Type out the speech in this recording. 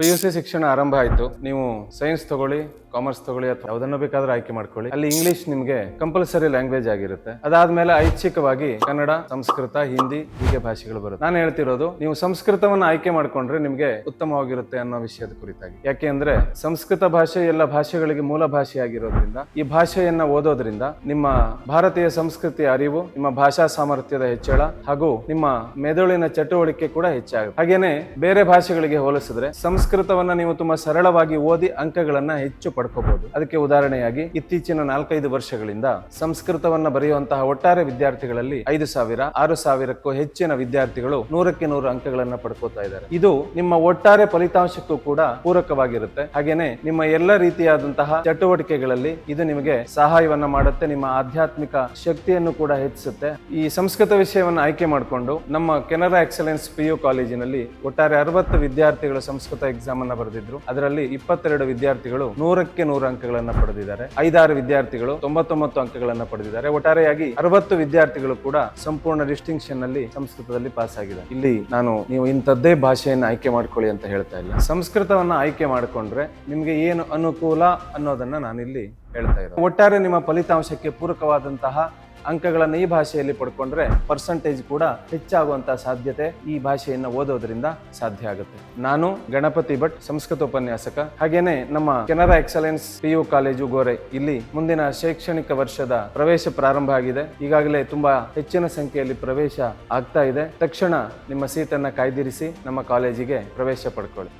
PUC ಶಿಕ್ಷಣ ಆರಂಭ ಆಯಿತು. ನೀವು ಸೈನ್ಸ್ ತಗೊಳ್ಳಿ, ಕಾಮರ್ಸ್ ತಗೊಳ್ಳಿ ಅಥವಾ ಯಾವುದನ್ನು ಬೇಕಾದ್ರೂ ಆಯ್ಕೆ ಮಾಡ್ಕೊಳ್ಳಿ. ಅಲ್ಲಿ ಇಂಗ್ಲಿಷ್ ನಿಮಗೆ ಕಂಪಲ್ಸರಿ ಲ್ಯಾಂಗ್ವೇಜ್ ಆಗಿರುತ್ತೆ. ಅದಾದ್ಮೇಲೆ ಐಚ್ಛಿಕವಾಗಿ ಕನ್ನಡ, ಸಂಸ್ಕೃತ, ಹಿಂದಿ ಹೀಗೆ ಭಾಷೆಗಳು ಬರುತ್ತೆ. ನಾನು ಹೇಳ್ತಿರೋದು ನೀವು ಸಂಸ್ಕೃತವನ್ನ ಆಯ್ಕೆ ಮಾಡ್ಕೊಂಡ್ರೆ ನಿಮಗೆ ಉತ್ತಮವಾಗಿರುತ್ತೆ ಅನ್ನೋ ವಿಷಯದ ಕುರಿತಾಗಿ. ಯಾಕೆ ಅಂದ್ರೆ ಸಂಸ್ಕೃತ ಭಾಷೆ ಎಲ್ಲ ಭಾಷೆಗಳಿಗೆ ಮೂಲ ಭಾಷೆಯಾಗಿರೋದ್ರಿಂದ ಈ ಭಾಷೆಯನ್ನ ಓದೋದ್ರಿಂದ ನಿಮ್ಮ ಭಾರತೀಯ ಸಂಸ್ಕೃತಿಯ ಅರಿವು, ನಿಮ್ಮ ಭಾಷಾ ಸಾಮರ್ಥ್ಯದ ಹೆಚ್ಚಳ ಹಾಗೂ ನಿಮ್ಮ ಮೆದುಳಿನ ಚಟುವಟಿಕೆ ಕೂಡ ಹೆಚ್ಚಾಗುತ್ತೆ. ಹಾಗೇನೆ ಬೇರೆ ಭಾಷೆಗಳಿಗೆ ಹೋಲಿಸಿದ್ರೆ ಸಂಸ್ಕೃತವನ್ನ ನೀವು ತುಂಬಾ ಸರಳವಾಗಿ ಓದಿ ಅಂಕಗಳನ್ನ ಹೆಚ್ಚು ಪಡ್ಕೋಬಹುದು. ಅದಕ್ಕೆ ಉದಾಹರಣೆಯಾಗಿ ಇತ್ತೀಚಿನ 4-5 ವರ್ಷಗಳಿಂದ ಸಂಸ್ಕೃತವನ್ನ ಬರೆಯುವಂತಹ ಒಟ್ಟಾರೆ ವಿದ್ಯಾರ್ಥಿಗಳಲ್ಲಿ 5,000, 6,000ಕ್ಕೂ ಹೆಚ್ಚಿನ ವಿದ್ಯಾರ್ಥಿಗಳು 100ಕ್ಕೆ 100 ಅಂಕಗಳನ್ನ ಪಡ್ಕೋತಾ ಇದ್ದಾರೆ. ಇದು ನಿಮ್ಮ ಒಟ್ಟಾರೆ ಫಲಿತಾಂಶಕ್ಕೂ ಕೂಡ ಪೂರಕವಾಗಿರುತ್ತೆ. ಹಾಗೇನೆ ನಿಮ್ಮ ಎಲ್ಲ ರೀತಿಯಾದಂತಹ ಚಟುವಟಿಕೆಗಳಲ್ಲಿ ಇದು ನಿಮಗೆ ಸಹಾಯವನ್ನ ಮಾಡುತ್ತೆ. ನಿಮ್ಮ ಆಧ್ಯಾತ್ಮಿಕ ಶಕ್ತಿಯನ್ನು ಕೂಡ ಹೆಚ್ಚಿಸುತ್ತೆ. ಈ ಸಂಸ್ಕೃತ ವಿಷಯವನ್ನು ಆಯ್ಕೆ ಮಾಡಿಕೊಂಡು ನಮ್ಮ ಕೆನರಾ ಎಕ್ಸಲೆನ್ಸ್ PU ಕಾಲೇಜಿನಲ್ಲಿ ಒಟ್ಟಾರೆ 60 ವಿದ್ಯಾರ್ಥಿಗಳು ಸಂಸ್ಕೃತ ಎಕ್ಸಾಮ್ ಅನ್ನ ಬರೆದಿದ್ರು. ಅದರಲ್ಲಿ 22 ವಿದ್ಯಾರ್ಥಿಗಳು 100ಕ್ಕೆ 100 ಅಂಕಗಳನ್ನ ಪಡೆದಿದ್ದಾರೆ. 5-6 ವಿದ್ಯಾರ್ಥಿಗಳು 99 ಅಂಕಗಳನ್ನ ಪಡೆದಿದ್ದಾರೆ. ಒಟ್ಟಾರೆಯಾಗಿ 60 ವಿದ್ಯಾರ್ಥಿಗಳು ಕೂಡ ಸಂಪೂರ್ಣ ಡಿಸ್ಟಿಂಕ್ಷನ್ ನಲ್ಲಿ ಸಂಸ್ಕೃತದಲ್ಲಿ ಪಾಸ್ ಆಗಿದೆ. ಇಲ್ಲಿ ನಾನು ನೀವು ಇಂಥದ್ದೇ ಭಾಷೆಯನ್ನು ಆಯ್ಕೆ ಮಾಡ್ಕೊಳ್ಳಿ ಅಂತ ಹೇಳ್ತಾ ಇಲ್ಲ. ಸಂಸ್ಕೃತವನ್ನ ಆಯ್ಕೆ ಮಾಡಿಕೊಂಡ್ರೆ ನಿಮ್ಗೆ ಏನು ಅನುಕೂಲ ಅನ್ನೋದನ್ನ ನಾನಿಲ್ಲಿ ಹೇಳ್ತಾ ಇರೋದು. ಒಟ್ಟಾರೆ ನಿಮ್ಮ ಫಲಿತಾಂಶಕ್ಕೆ ಪೂರಕವಾದಂತಹ ಅಂಕಗಳನ್ನು ಈ ಭಾಷೆಯಲ್ಲಿ ಪಡ್ಕೊಂಡ್ರೆ ಪರ್ಸೆಂಟೇಜ್ ಕೂಡ ಹೆಚ್ಚಾಗುವಂತಹ ಸಾಧ್ಯತೆ ಈ ಭಾಷೆಯನ್ನು ಓದೋದ್ರಿಂದ ಸಾಧ್ಯ ಆಗುತ್ತೆ. ನಾನು ಗಣಪತಿ ಭಟ್, ಸಂಸ್ಕೃತ ಉಪನ್ಯಾಸಕ. ಹಾಗೇನೆ ನಮ್ಮ Canara excellence PU college Gore ಇಲ್ಲಿ ಮುಂದಿನ ಶೈಕ್ಷಣಿಕ ವರ್ಷದ ಪ್ರವೇಶ ಪ್ರಾರಂಭ ಆಗಿದೆ. ಈಗಾಗಲೇ ತುಂಬಾ ಹೆಚ್ಚಿನ ಸಂಖ್ಯೆಯಲ್ಲಿ ಪ್ರವೇಶ ಆಗ್ತಾ ಇದೆ. ತಕ್ಷಣ ನಿಮ್ಮ ಸೀಟನ್ನ ಕಾಯ್ದಿರಿಸಿ ನಮ್ಮ ಕಾಲೇಜಿಗೆ ಪ್ರವೇಶ ಪಡ್ಕೊಳ್ಳಿ.